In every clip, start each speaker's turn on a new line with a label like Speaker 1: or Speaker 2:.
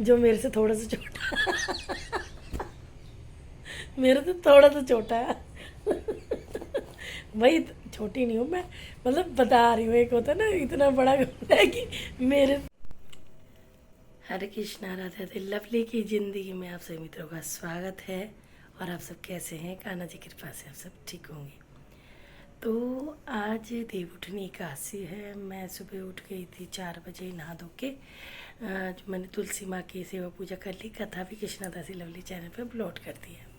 Speaker 1: जो मेरे से थोड़ा सा छोटा मेरे से थोड़ा सा छोटा है भाई छोटी नहीं हूँ मैं, मतलब बता रही हूँ, एक होता है ना इतना बड़ा घमंड है कि मेरे। हरे कृष्णा, राधे राधे। लवली की ज़िंदगी में आप सभी मित्रों का स्वागत है। और आप सब कैसे हैं? कान्हा जी की कृपा से आप सब ठीक होंगे। तो आज देवउठनी एकादशी है। मैं सुबह उठ गई थी 4 बजे नहा धो के। जो मैंने तुलसी माँ की सेवा पूजा कर ली। कथा भी कृष्णा दासी लवली चैनल पे अपलोड कर दी है।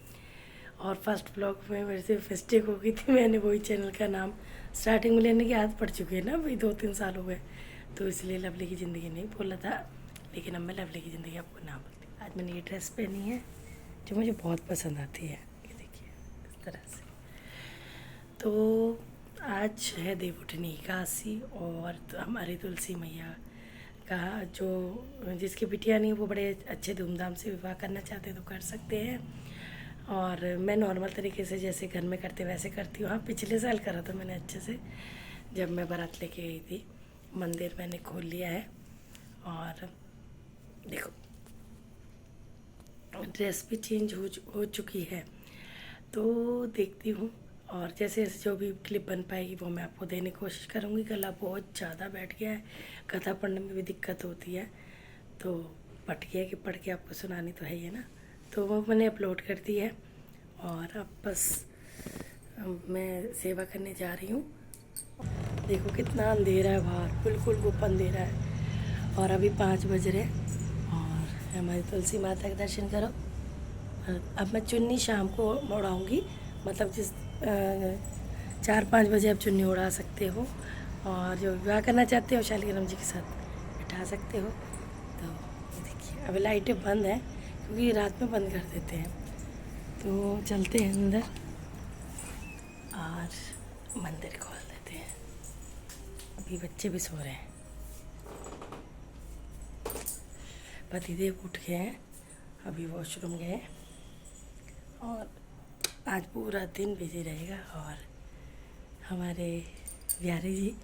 Speaker 1: और फर्स्ट ब्लॉग में मेरे से मिस्टेक हो गई थी, मैंने वही चैनल का नाम स्टार्टिंग में लेने की आदत पड़ चुकी है ना भाई, 2-3 साल हो गए, तो इसलिए लवली की ज़िंदगी नहीं बोला था। लेकिन अब मैं लवली की ज़िंदगी आपको नाम बोलती हूँ। आज मैंने ये ड्रेस पहनी है जो मुझे बहुत पसंद आती है, ये देखिए इस तरह से। तो आज है देवउठनी एकादशी और तो हमारी तुलसी मैया का जो जिसकी बिटिया नहीं वो बड़े अच्छे धूमधाम से विवाह करना चाहते हैं तो कर सकते हैं। और मैं नॉर्मल तरीके से जैसे घर में करते वैसे करती हूँ। हाँ, पिछले साल करा था मैंने अच्छे से, जब मैं बारात लेके गई थी। मंदिर मैंने खोल लिया है और देखो ड्रेस भी चेंज हो चुकी है, तो देखती हूँ। और जैसे जैसे जो भी क्लिप बन पाएगी वो मैं आपको देने की कोशिश करूँगी। गला बहुत ज़्यादा बैठ गया है, कथा पढ़ने में भी दिक्कत होती है, तो पट गया कि पढ़ के आपको सुनानी तो है ही है ना। तो वो मैंने अपलोड कर दी है और अब बस मैं सेवा करने जा रही हूँ। देखो कितना अंधेरा है बाहर, बिल्कुल गुप अंधेरा है। और अभी 5 बज रहे और हमारी तुलसी माता का दर्शन करो। अब मैं चुन्नी शाम को उड़ाऊँगी, मतलब जिस 4-5 बजे आप चुन्नी उड़ा सकते हो। और जो विवाह करना चाहते हो शालिग्राम जी के साथ बिठा सकते हो। तो ये देखिए अभी लाइटें बंद हैं क्योंकि रात में बंद कर देते हैं। तो चलते हैं अंदर और मंदिर खोल देते हैं। अभी बच्चे भी सो रहे हैं। पतिदेव उठ गए हैं, अभी वॉशरूम गए और आज पूरा दिन बिजी रहेगा। और हमारे प्यारे जी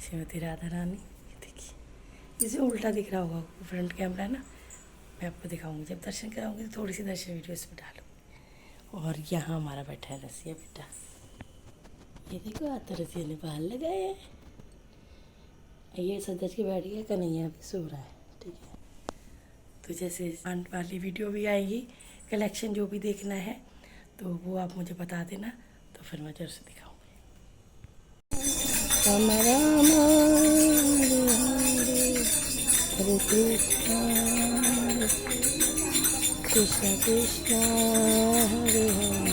Speaker 1: श्रीमती राधा रानी, ये देखिए इसे उल्टा दिख रहा होगा, फ्रंट कैमरा है ना, मैं आपको दिखाऊंगी जब दर्शन कराऊंगी तो थोड़ी सी दर्शन वीडियो इसमें डालूंगी। और यहाँ हमारा बैठा है रसिया बेटा, ये देखो आता रसिया ने बाल लगाए हैं। ये सदर के बैठ गया, कन्हैया पे सो रहा है, ठीक है। तो जैसे आंट वाली वीडियो भी आएगी, कलेक्शन जो भी देखना है तो वो आप मुझे बता देना, तो फिर मैं जरूर से दिखाऊंगी। राम राम हरे कृष्ण कृष्ण हरे हरे।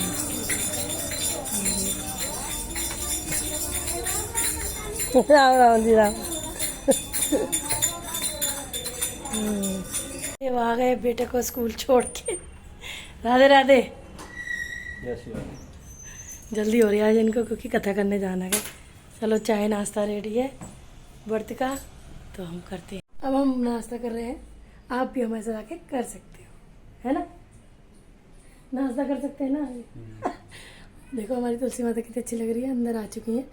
Speaker 1: राम राम जी राम। ये आ गए बेटे को स्कूल छोड़ के। राधे राधे। जल्दी हो रही है आज इनको क्योंकि कथा करने जाना है। चलो चाय नाश्ता रेडी है व्रत का, तो हम करते हैं। अब हम नाश्ता कर रहे हैं, आप भी हमारे साथ आके कर सकते हो, है ना। नाश्ता कर सकते हैं ना। देखो हमारी तुलसी माता कितनी अच्छी लग रही है, अंदर आ चुकी हैं,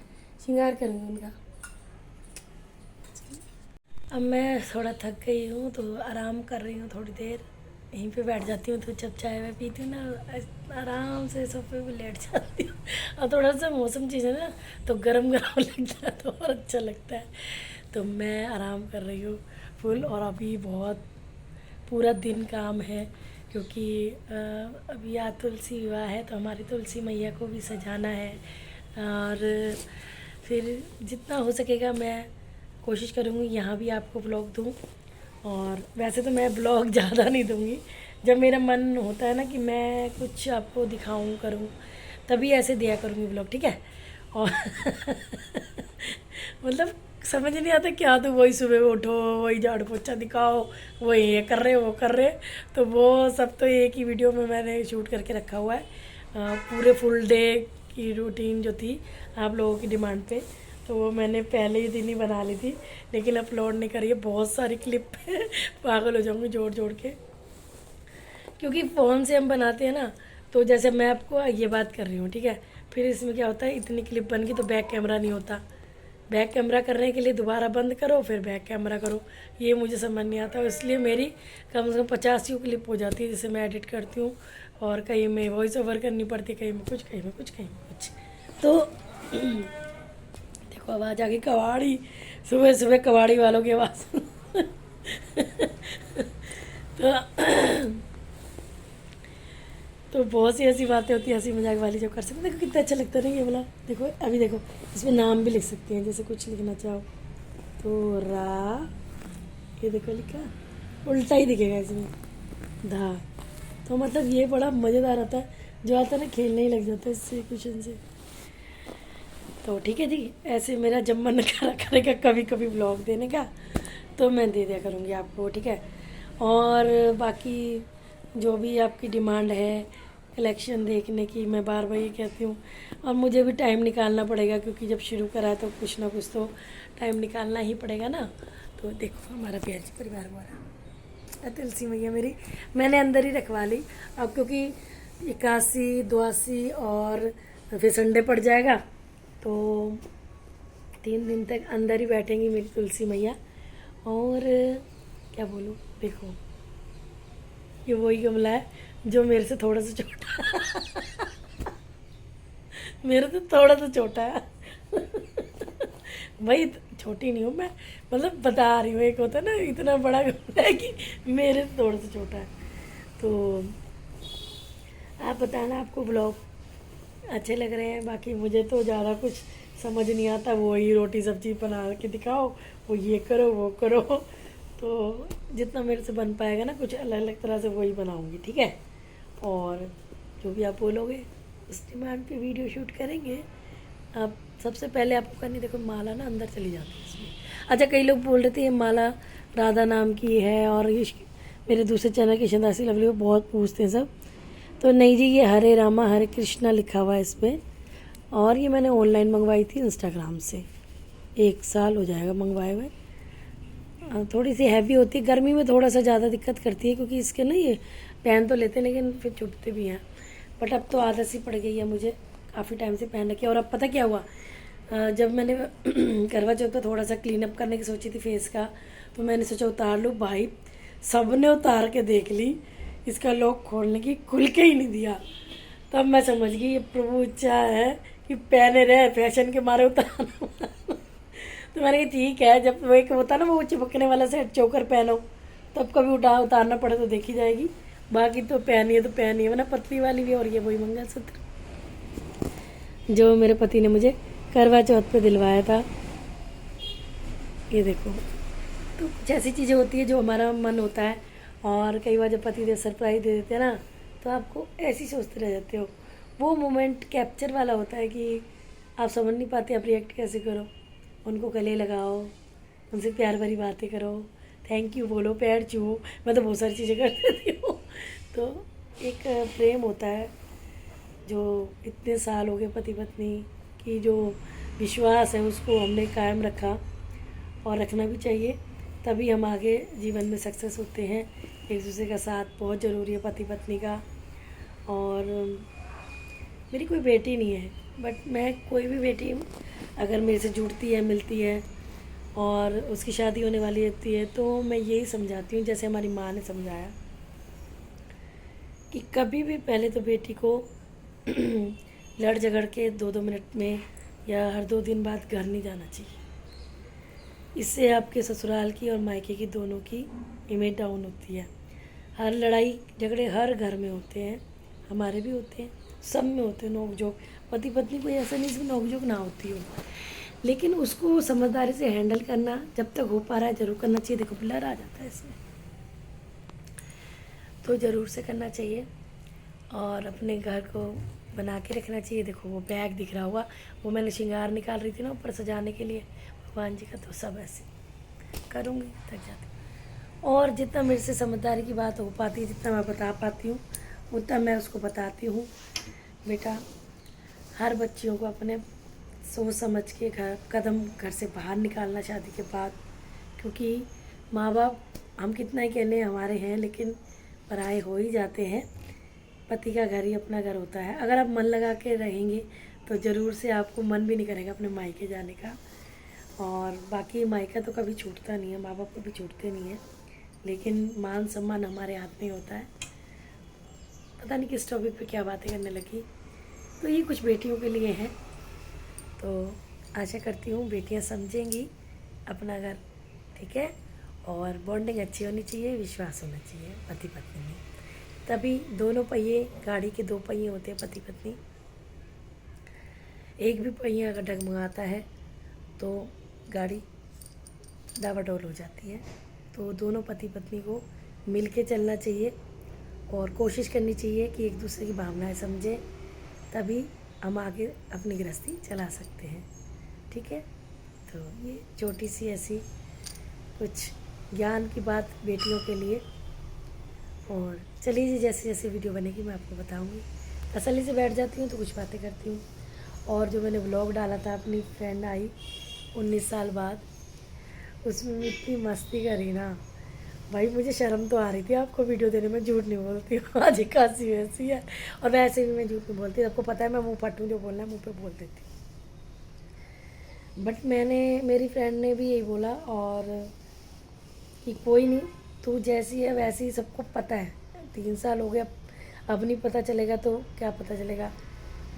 Speaker 1: श्रृंगार करूँगी उनका। अब मैं थोड़ा थक गई हूँ तो आराम कर रही हूँ, थोड़ी देर यहीं पे बैठ जाती हूँ। तो जब चाय वाय पीती हूँ ना, आराम से सोफे पे लेट जाती हूँ। और थोड़ा सा मौसम चीज़ है ना, तो गरम गरम लगता है तो और अच्छा लगता है। तो मैं आराम कर रही हूँ फुल। और अभी बहुत पूरा दिन काम है क्योंकि अभी आज तुलसी विवाह है, तो हमारी तुलसी मैया को भी सजाना है। और फिर जितना हो सकेगा मैं कोशिश करूँगी यहाँ भी आपको ब्लॉग दूँ। और वैसे तो मैं ब्लॉग ज़्यादा नहीं दूँगी, जब मेरा मन होता है ना कि मैं कुछ आपको दिखाऊँ करूँ तभी ऐसे दिया करूँगी ब्लॉग, ठीक है। और मतलब समझ नहीं आता क्या, तो वही सुबह उठो, वही झाड़ू पोछा दिखाओ, वही ये कर रहे वो कर रहे, तो वो सब तो एक ही वीडियो में मैंने शूट करके रखा हुआ है। पूरे फुल डे की रूटीन जो थी आप लोगों की डिमांड पे, तो वो मैंने पहले ही दिन ही बना ली थी, लेकिन अपलोड नहीं करी है। बहुत सारी क्लिप पागल हो जाऊंगी जोड़ जोड़ के, क्योंकि फ़ोन से हम बनाते हैं ना। तो जैसे मैं आपको ये बात कर रही हूँ, ठीक है, फिर इसमें क्या होता है, इतनी क्लिप बन गई तो बैक कैमरा नहीं होता, बैक कैमरा करने के लिए दोबारा बंद करो फिर बैक कैमरा करो, ये मुझे समझ नहीं आता। इसलिए मेरी कम से कम 50 क्लिप हो जाती है जिसे मैं एडिट करती हूँ, और कहीं में वॉइस ओवर करनी पड़ती है, कहीं में कुछ, कहीं में कुछ, कहीं में कुछ। तो देखो आवाज़ आ गई कबाड़ी, सुबह सुबह कबाड़ी वालों की आवाज़। तो बहुत सी ऐसी बातें होती है हंसी मजाक वाली जो कर सकते हैं। देखो कितना अच्छा लगता है ना ये वाला। देखो अभी देखो इसमें नाम भी लिख सकते हैं, जैसे कुछ लिखना चाहो तो रा, ये देखो लिखा, उल्टा ही दिखेगा इसमें धा। तो मतलब ये बड़ा मज़ेदार आता है, जो आता है ना खेलने ही लग जाता है इससे क्वेश्चन से। तो ठीक है जी, ऐसे मेरा जब मन करेगा कभी कभी ब्लॉग देने का तो मैं दे दिया करूँगी आपको, ठीक है। और बाकी जो भी आपकी डिमांड है कलेक्शन देखने की, मैं बार बार ये कहती हूँ, और मुझे भी टाइम निकालना पड़ेगा क्योंकि जब शुरू करा है तो कुछ ना कुछ तो टाइम निकालना ही पड़ेगा ना। तो देखो हमारा प्यार परिवार वाला तुलसी मैया मेरी मैंने अंदर ही रखवा ली अब, क्योंकि 81, 82 और फिर संडे पड़ जाएगा तो 3 दिन तक अंदर ही बैठेंगी मेरी तुलसी मैया। और क्या बोलूँ, देखो ये वही गमला है जो मेरे से थोड़ा सा छोटा मेरे से थोड़ा सा छोटा है भाई छोटी नहीं हूँ मैं, मतलब बता रही हूँ, एक होता है ना इतना बड़ा गमला है कि मेरे से थोड़ा सा छोटा है। तो आप बताना आपको ब्लॉग अच्छे लग रहे हैं। बाकी मुझे तो ज़्यादा कुछ समझ नहीं आता, वही रोटी सब्जी बना के दिखाओ, वो ये करो वो करो। तो जितना मेरे से बन पाएगा ना कुछ अलग अलग तरह से वही बनाऊंगी, ठीक है। और जो भी आप बोलोगे उस डिमांड पे वीडियो शूट करेंगे। अब सबसे पहले आपको करनी, देखो माला ना अंदर चली जाती है इसमें। अच्छा कई लोग बोल रहे थे ये माला राधा नाम की है, और ये मेरे दूसरे चैनल किशन दासी लवली वो बहुत पूछते हैं सब। तो नहीं जी, ये हरे रामा हरे कृष्णा लिखा हुआ है इस पर, और ये मैंने ऑनलाइन मंगवाई थी इंस्टाग्राम से, 1 साल हो जाएगा मंगवाए हुए। थोड़ी सी हैवी होती है, गर्मी में थोड़ा सा ज़्यादा दिक्कत करती है क्योंकि इसके ना ये पहन तो लेते हैं लेकिन फिर चुभते भी हैं। बट अब तो आदत सी पड़ गई है मुझे, काफ़ी टाइम से पहन रखी है। और अब पता क्या हुआ, जब मैंने करवा चौथ का थोड़ा सा क्लीन अप करने की सोची थी फेस का, तो मैंने सोचा उतार लूँ। भाई सब ने उतार के देख ली, इसका लॉक खोलने की खुल के ही नहीं दिया। तब मैं समझ गई ये प्रभु इच्छा है कि पहने रहे, फैशन के मारे उतारना। तो मैंने कहा ठीक है, जब वो एक होता ना वो चिपकने वाला सेट चोकर पहनो, तब कभी उतारना पड़े तो देखी जाएगी। बाकी तो पहनिए तो पहनिए, वरना पतली वाली भी। और ये वही मंगलसूत्र जो मेरे पति ने मुझे करवा चौथ पे दिलवाया था, ये देखो। तो कुछ ऐसी चीज़ें होती है जो हमारा मन होता है, और कई बार जब पति देव सरप्राइज दे देते हैं ना तो आपको ऐसी सोचते रह जाते हो। वो मोमेंट कैप्चर वाला होता है कि आप समझ नहीं पाते आप रिएक्ट कैसे करो। उनको गले लगाओ, उनसे प्यार भरी बातें करो, थैंक यू बोलो, पैर छुओ, मैं तो बहुत सारी चीज़ें कर देती हूँ। तो एक प्रेम होता है जो इतने साल हो गए पति पत्नी की, जो विश्वास है उसको हमने कायम रखा, और रखना भी चाहिए, तभी हम आगे जीवन में सक्सेस होते हैं। एक दूसरे का साथ बहुत ज़रूरी है पति पत्नी का। और मेरी कोई बेटी नहीं है, बट मैं कोई भी बेटी अगर मेरे से जुड़ती है, मिलती है, और उसकी शादी होने वाली रहती है, तो मैं यही समझाती हूँ जैसे हमारी माँ ने समझाया कि कभी भी पहले तो बेटी को लड़ झगड़ के 2-2 मिनट में या हर 2 दिन बाद घर नहीं जाना चाहिए। इससे आपके ससुराल की और मायके की दोनों की इमेज डाउन होती है। हर लड़ाई झगड़े हर घर में होते हैं, हमारे भी होते हैं, सब में होते हैं नोक झोंक। पति पत्नी कोई ऐसा नहीं इसमें नोक झोंक ना होती हो, लेकिन उसको समझदारी से हैंडल करना जब तक हो पा रहा है ज़रूर करना चाहिए। देखो ब्लर आ जाता है इसमें, तो ज़रूर से करना चाहिए, और अपने घर को बना के रखना चाहिए। देखो वो बैग दिख रहा हुआ, वो मैंने श्रृंगार निकाल रही थी ना ऊपर सजाने के लिए भगवान जी का, तो सब ऐसे करूँगी थक जाती। और जितना मेरे से समझदारी की बात हो पाती है, जितना मैं बता पाती हूँ उतना मैं उसको बताती हूँ। बेटा हर बच्चियों को अपने सोच समझ के कदम घर से बाहर निकालना शादी के बाद, क्योंकि माँ बाप हम कितना ही कहने हमारे हैं लेकिन पराए हो ही जाते हैं। पति का घर ही अपना घर होता है। अगर आप मन लगा के रहेंगे तो ज़रूर से आपको मन भी नहीं करेगा अपने मायके जाने का। और बाकी मायका तो कभी छूटता नहीं है, माँ बाप कभी छूटते नहीं है, लेकिन मान सम्मान हमारे हाथ में होता है। पता नहीं किस टॉपिक पे क्या बातें करने लगी। तो ये कुछ बेटियों के लिए है, तो आशा करती हूँ बेटियाँ समझेंगी अपना घर, ठीक है। और बॉन्डिंग अच्छी होनी चाहिए, विश्वास होना चाहिए पति पत्नी में, तभी दोनों पहिए, गाड़ी के दो पहिए होते हैं पति पत्नी। एक भी पहिया अगर डगमगाता है तो गाड़ी डावाडोल हो जाती है। तो दोनों पति पत्नी को मिल के चलना चाहिए और कोशिश करनी चाहिए कि एक दूसरे की भावनाएं समझें, तभी हम आगे अपनी गृहस्थी चला सकते हैं, ठीक है। तो ये छोटी सी ऐसी कुछ ज्ञान की बात बेटियों के लिए। और चलिए जी, जैसे जैसे वीडियो बनेगी मैं आपको बताऊंगी। तसल्ली से बैठ जाती हूँ तो कुछ बातें करती हूँ। और जो मैंने व्लॉग डाला था, अपनी फ्रेंड आई 19 साल बाद, उसमें इतनी मस्ती करी ना भाई, मुझे शर्म तो आ रही थी आपको वीडियो देने में, झूठ नहीं बोलती हूँ। आज खासी वैसी है, और वैसे भी मैं झूठ नहीं बोलती, आपको पता है मैं मुँह फट हूँ, जो बोलना है मुँह पे बोल देती हूँ। बट मेरी फ्रेंड ने भी यही बोला, और कि कोई नहीं, तू जैसी है वैसी ही, सबको पता है। 3 साल हो गया, अब नहीं पता चलेगा तो क्या पता चलेगा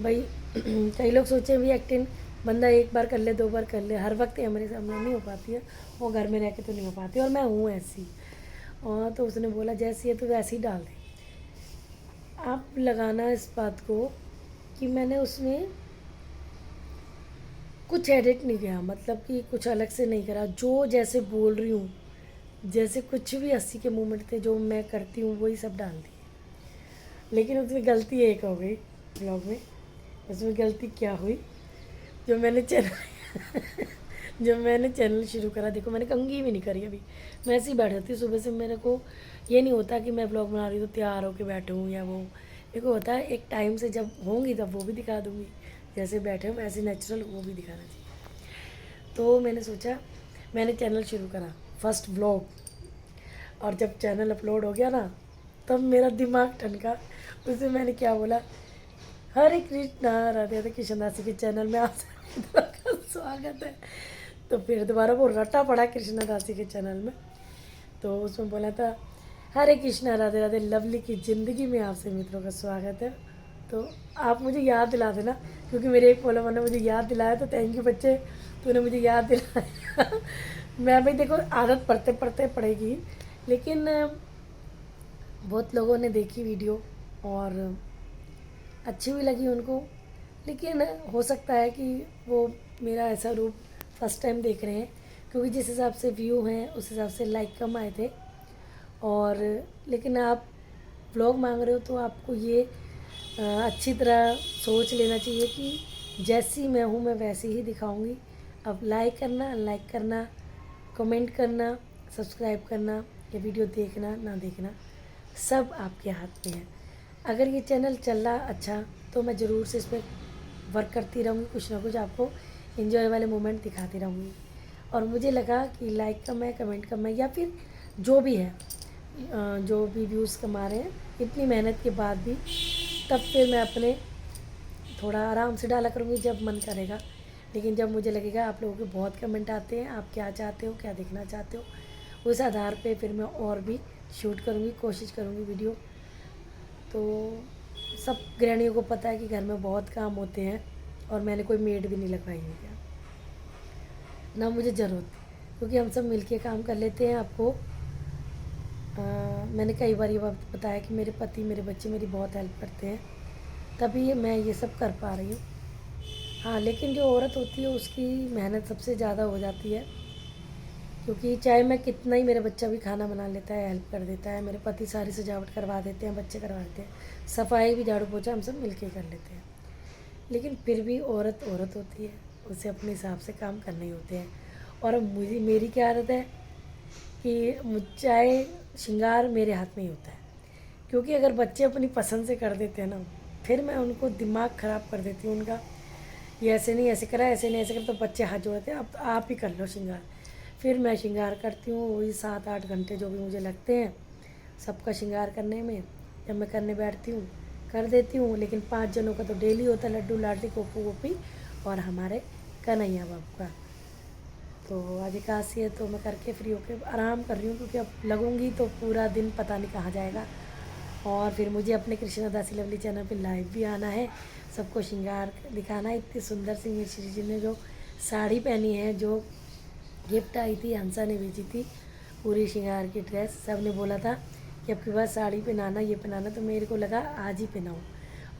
Speaker 1: भाई। कई लोग सोचे भी एक्टिंग बंदा एक बार कर ले, 2 बार कर ले, हर वक्त ये मेरे सामने नहीं हो पाती है, वो घर में रह के तो नहीं हो पाती, और मैं हूँ ऐसी। और तो उसने बोला जैसी है तो वैसी ही डाल दे। आप लगाना इस बात को कि मैंने उसमें कुछ एडिट नहीं किया, मतलब कि कुछ अलग से नहीं करा, जो जैसे बोल रही हूँ, जैसे कुछ भी हंसी के मोमेंट थे जो मैं करती हूँ वही सब डाल दिए। लेकिन उसमें गलती एक हो गई ब्लॉग में। उसमें गलती क्या हुई, जो मैंने चैनल शुरू करा, देखो मैंने कंघी भी नहीं करी अभी, मैं ऐसे ही बैठी हूँ सुबह से। मेरे को ये नहीं होता कि मैं ब्लॉग बना रही हूँ तो तैयार होकर बैठूँ या वो, मेरे को होता है एक टाइम से जब होंगी तब वो भी दिखा दूँगी, जैसे बैठे हूँ वैसे नेचुरल वो भी दिखाना चाहिए। तो मैंने सोचा, मैंने चैनल शुरू करा, फर्स्ट ब्लॉग, और जब चैनल अपलोड हो गया ना, तब मेरा दिमाग ठनका। उसमें मैंने क्या बोला, हरे कृष्णा, राधे राधे, कृष्ण दासी के चैनल में आप सभी का स्वागत है। तो फिर दोबारा वो रटा पड़ा कृष्णा दासी के चैनल में, तो उसमें बोला था, हरे कृष्णा राधे राधे, लवली की ज़िंदगी में आपसे मित्रों का स्वागत है। तो आप मुझे याद दिला देना, क्योंकि मेरे एक फॉलोवर ने मुझे याद दिलाया, तो थैंक यू बच्चे, तूने मुझे याद दिलाया। मैं भाई देखो, आदत पढ़ते पढ़ते पड़ेगी, लेकिन बहुत लोगों ने देखी वीडियो और अच्छी भी लगी उनको, लेकिन हो सकता है कि वो मेरा ऐसा रूप फर्स्ट टाइम देख रहे हैं, क्योंकि जिस हिसाब से व्यू हैं उस हिसाब से लाइक कम आए थे। और लेकिन आप व्लॉग मांग रहे हो तो आपको ये अच्छी तरह सोच लेना चाहिए कि जैसी मैं हूँ मैं वैसी ही दिखाऊंगी। अब लाइक करना, अनलाइक करना, कमेंट करना, सब्सक्राइब करना, या वीडियो देखना ना देखना, सब आपके हाथ में है। अगर ये चैनल चल रहा अच्छा तो मैं ज़रूर से इस पर वर्क करती रहूँगी, कुछ ना कुछ आपको इन्जॉय वाले मोमेंट दिखाती रहूँगी। और मुझे लगा कि लाइक कम है, कमेंट कम है, या फिर जो भी है, जो भी व्यूज़ कमा रहे हैं इतनी मेहनत के बाद भी, तब फिर मैं अपने थोड़ा आराम से डाला करूँगी जब मन करेगा। लेकिन जब मुझे लगेगा आप लोगों के बहुत कमेंट आते हैं, आप क्या चाहते हो, क्या देखना चाहते हो, उस आधार पे फिर मैं और भी शूट करूँगी, कोशिश करूँगी वीडियो। तो सब गृहिणियों को पता है कि घर में बहुत काम होते हैं, और मैंने कोई मेड भी नहीं लगवाई है क्या, ना मुझे ज़रूरत, क्योंकि हम सब मिलके काम कर लेते हैं। आपको मैंने कई बार ये बात बताया कि मेरे पति, मेरे बच्चे मेरी बहुत हेल्प करते हैं, तभी मैं ये सब कर पा रही हूँ। हाँ, लेकिन जो औरत होती है उसकी मेहनत सबसे ज़्यादा हो जाती है, क्योंकि चाहे मैं कितना ही, मेरा बच्चा भी खाना बना लेता है, हेल्प कर देता है, मेरे पति सारी सजावट करवा देते हैं, बच्चे करवा देते हैं, सफाई भी, झाड़ू पोछा हम सब मिलके कर लेते हैं, लेकिन फिर भी औरत औरत होती है, उसे अपने हिसाब से काम करने ही होते हैं। और अब मेरी क्या आदत है कि चाहे श्रृंगार मेरे हाथ में ही होता है, क्योंकि अगर बच्चे अपनी पसंद से कर देते हैं ना, फिर मैं उनको दिमाग ख़राब कर देती हूँ उनका, ये ऐसे नहीं ऐसे करा, ऐसे नहीं ऐसे करा, तो बच्चे हाथ जोड़ते हैं, अब आप ही कर लो श्रृंगार। फिर मैं श्रृंगार करती हूँ, वही 7-8 घंटे जो भी मुझे लगते हैं सबका श्रृंगार करने में। जब मैं करने बैठती हूँ कर देती हूँ, लेकिन 5 जनों का तो डेली होता है, लड्डू लाडली, गोपू गोपी और हमारे कन्हैया बाबू का। तो आज एकादशी है, तो मैं करके फ्री होकर आराम कर रही हूँ, क्योंकि अब लगूंगी तो पूरा दिन पता नहीं कहाँ जाएगा। और फिर मुझे अपने कृष्णा दासी लवली चैनल पे लाइव भी आना है, सबको श्रृंगार दिखाना है। इतनी सुंदर सी मेरी श्री जी ने जो साड़ी पहनी है, जो गिफ्ट आई थी, हंसा ने भेजी थी, पूरी श्रृंगार की ड्रेस। सब ने बोला था कि अब की बार साड़ी पहनाना, ये पहनाना, तो मेरे को लगा आज ही पहनाऊँ।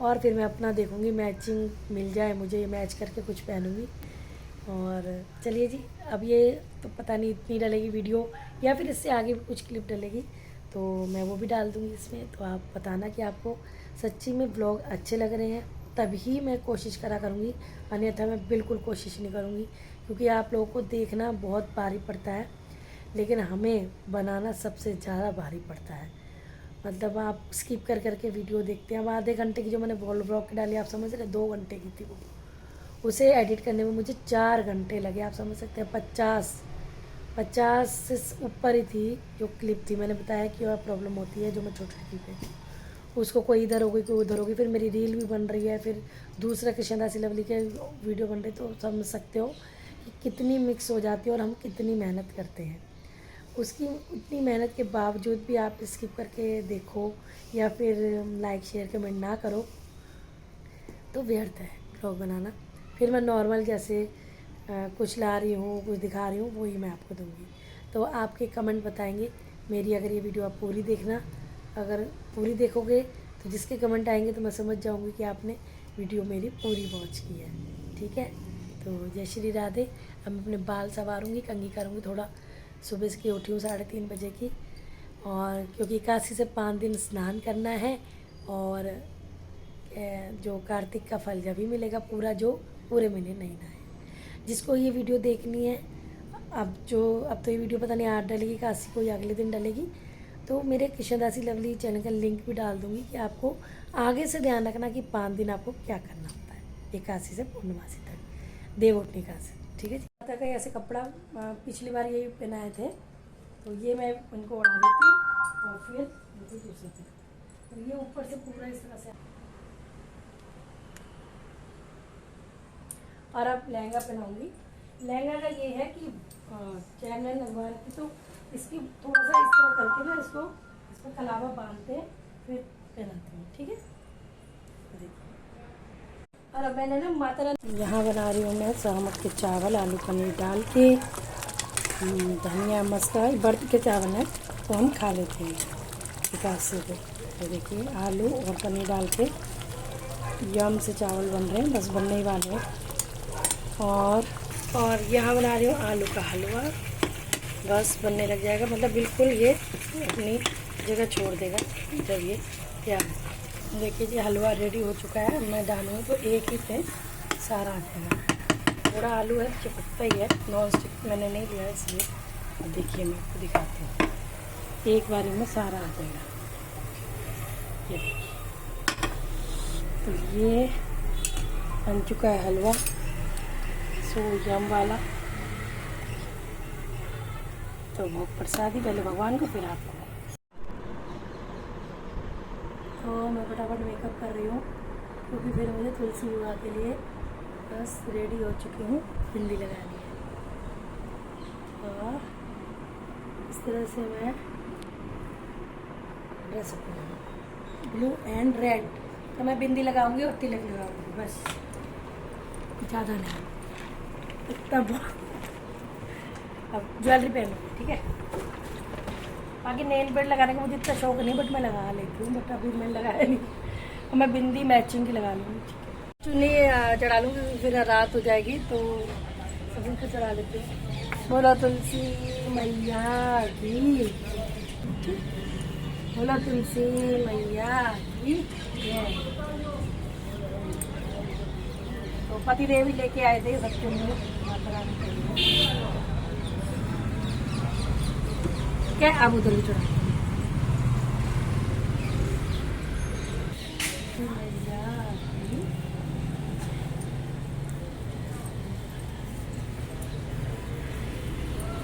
Speaker 1: और फिर मैं अपना देखूँगी, मैचिंग मिल जाए मुझे, मैच करके कुछ पहनूँगी। और चलिए जी, अब ये तो पता नहीं इतनी डलेगी वीडियो या फिर इससे आगे भी कुछ क्लिप डलेगी, तो मैं वो भी डाल दूँगी इसमें। तो आप बताना कि आपको सच्ची में ब्लॉग अच्छे लग रहे हैं, तभी मैं कोशिश करा करूँगी, अन्यथा मैं बिल्कुल कोशिश नहीं करूँगी। क्योंकि आप लोगों को देखना बहुत भारी पड़ता है, लेकिन हमें बनाना सबसे ज़्यादा भारी पड़ता है। मतलब आप स्किप कर करके वीडियो देखते हैं। अब आधे घंटे की जो मैंने ब्लॉग डाली, आप समझ रहे, 2 घंटे की थी वो, उसे एडिट करने में मुझे 4 घंटे लगे। आप समझ सकते हैं, 50 से ऊपर ही थी जो क्लिप थी। मैंने बताया कि वह प्रॉब्लम होती है जो मैं छोटी क्लिप है, उसको कोई इधर हो गई कोई उधर हो गई, फिर मेरी रील भी बन रही है, फिर दूसरा कृष्ण दासी लवली के वीडियो बन रही, तो समझ सकते हो कि कितनी मिक्स हो जाती है और हम कितनी मेहनत करते हैं। उसकी उतनी मेहनत के बावजूद भी आप स्किप करके देखो या फिर लाइक शेयर कमेंट ना करो, तो व्यर्थ है ब्लॉग बनाना। फिर मैं नॉर्मल जैसे कुछ ला रही हूँ, कुछ दिखा रही हूँ, वही मैं आपको दूँगी। तो आपके कमेंट बताएंगे मेरी, अगर ये वीडियो आप पूरी देखना, अगर पूरी देखोगे तो जिसके कमेंट आएंगे तो मैं समझ जाऊँगी कि आपने वीडियो मेरी पूरी वॉच की है। ठीक है, तो जय श्री राधे। अब मैं अपने बाल संवारूँगी, कंघी करूँगी। थोड़ा सुबह से उठी हूँ 3:30 बजे की, और क्योंकि एकादशी से 5 दिन स्नान करना है, और जो कार्तिक का फल जब ही मिलेगा पूरा, जो पूरे महीने नहीं नहाए। जिसको ये वीडियो देखनी है, अब तो ये वीडियो पता नहीं आज डलेगी, एकादशी को या अगले दिन डलेगी, तो मेरे कृष्ण दासी लवली चैनल का लिंक भी डाल दूँगी कि आपको आगे से ध्यान रखना कि 5 दिन आपको क्या करना होता है, एकादशी से पूर्णमासी तक, देवउठनी एकादशी। ठीक है जी। तक ऐसे कपड़ा पिछली बार यही पहनाए थे, तो ये मैं उनको उड़ा देती हूँ और फिर दूसरे थे, तो ये ऊपर से पूरा इस तरह से। और अब लहंगा पहनाऊंगी। लहंगा का ये है कि चैन वैन लगवा रखी, तो इसकी थोड़ा सा इस तरह करके ना इसको कलावा बांधते हैं, फिर पहनाते हैं। ठीक है, और अब मैंने ना माता रानी, यहाँ बना रही हूँ मैं सहमत के चावल, आलू पनीर डाल के, धनिया मसाला, बर्त के चावल है तो हम खा लेते हैं एकादशी को। तो देखिए, आलू और पनीर डाल के यम से चावल बन रहे हैं, बस बनने ही वाले हैं। और यहाँ बना रही हूँ आलू का हलवा, बस बनने लग जाएगा, मतलब बिल्कुल ये अपनी जगह छोड़ देगा जब ये तैयार। देखिए जी, हलवा रेडी हो चुका है। मैं डालूँगी तो एक ही पे सारा आ जाएगा। थोड़ा आलू है, चिपकता ही है, नॉन स्टिक मैंने नहीं लिया इसलिए। अब देखिए, मैं आपको दिखाती हूँ, एक बारी में सारा आ जाएगा। ये देखिए, तो ये बन चुका है हलवा, सो यम वाला। तो भोग प्रसादी पहले भगवान को, फिर आपको। तो मैं फटाफट मेकअप कर रही हूँ, क्योंकि फिर मुझे तुलसी विवाह के लिए बस रेडी हो चुकी हूँ, बिंदी लगानी है। और इस तरह से मैं ड्रेस अपनी ब्लू एंड रेड, तो मैं बिंदी लगाऊंगी और तिलक लगाऊंगी, बस ज़्यादा नहीं, इतना बहुत। अब ज्वेलरी पहनूँगी, ठीक है। बाकी नेल पेंट लगाने का मुझे इतना शौक नहीं, बट मैं लगा लेती हूँ, बट अभी मैं लगाया नहीं। और मैं बिंदी मैचिंग की लगा लूँगी, ठीक है। चुन्नी चढ़ा लूँगी, फिर रात हो जाएगी तो सभी को चढ़ा लेती हूँ। बोलो तुलसी मैया की, बोलो तुलसी मैया की। तो पति देव लेके आए थे सब चुन्नी माता रानी के लिए। क्या अब उधर भी चढ़ा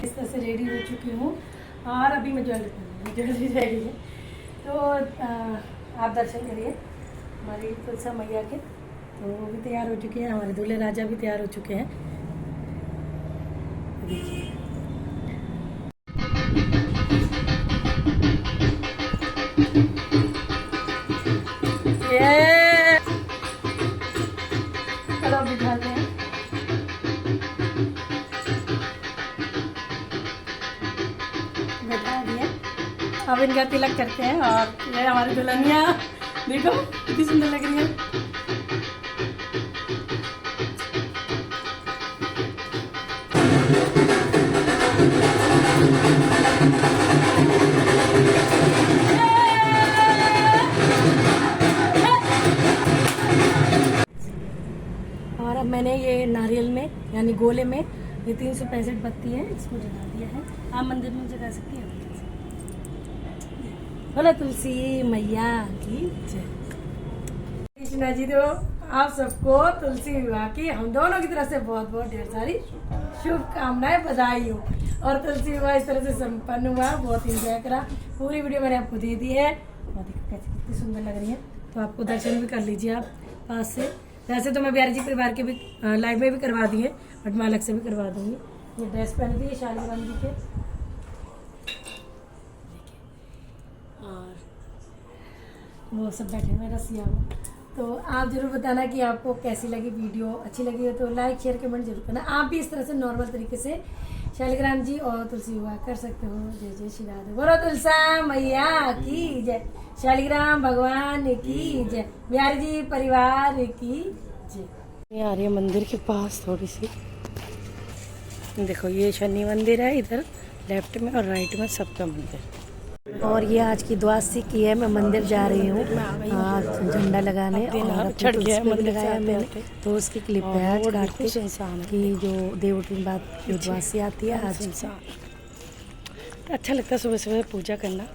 Speaker 1: इस तरह से रेडी हो चुकी हूँ, और अभी मैं ज्वेलरी रेडी है। तो आप दर्शन करिए हमारी तुलसा मैया के। तो वो भी तैयार हो चुके हैं, हमारे दूल्हे राजा भी तैयार हो चुके हैं। देखिए ये चलो बिठाते हैं। बैठा दिया, अब इनका तिलक करते हैं। और ये हमारी दुल्हनिया देखो कितनी सुंदर लग रही है। और अब मैंने ये नारियल में यानी गोले में ये 365 पत्ती है, इसको जगा दिया है। आप मंदिर में जगा सकती हैं। बोलो तुलसी मैया की जय। कृष्णा जी तो आप सबको तुलसी विवाह की हम दोनों की तरफ से बहुत बहुत ढेर सारी शुभकामनाएं, बधाई हो। और तुलसी विवाह इस तरह से संपन्न हुआ, बहुत इंजॉय करा। पूरी वीडियो मैंने आपको दे दी है और देखो कैसे कितनी सुंदर लग रही है। तो आपको दर्शन भी कर लीजिए आप पास से। वैसे तो मैं बिहारी जी परिवार के भी लाइव में भी करवा दिए, बट मैं अलग से भी करवा दूंगी। ये ड्रेस पहन दी है शालिग्राम जी के, और वो सब बैठे हुए रसिया हो। तो आप जरूर बताना कि आपको कैसी लगी वीडियो। अच्छी लगी हो तो लाइक शेयर कमेंट जरूर करना। आप भी इस तरह से नॉर्मल तरीके से शालिग्राम जी और तुलसी विवाह कर सकते हो। जय जय श्री राधे। बोलो तुलसा मैया की जय, शालिग्राम भगवान की जय, बिहारी जी परिवार की जय। आ रही है मंदिर के पास थोड़ी सी, देखो ये शनि मंदिर है इधर लेफ्ट में, और राइट में सबका मंदिर। और ये आज की द्वादशी की है। मैं मंदिर जा रही हूँ झंडा लगाने, और छठ गया मंदिर लगाया मैंने, तो उसकी क्लिप है आज काटते कि जो देवउठनी बाद जो द्वादशी आती है आज। अच्छा लगता है सुबह सुबह पूजा करना।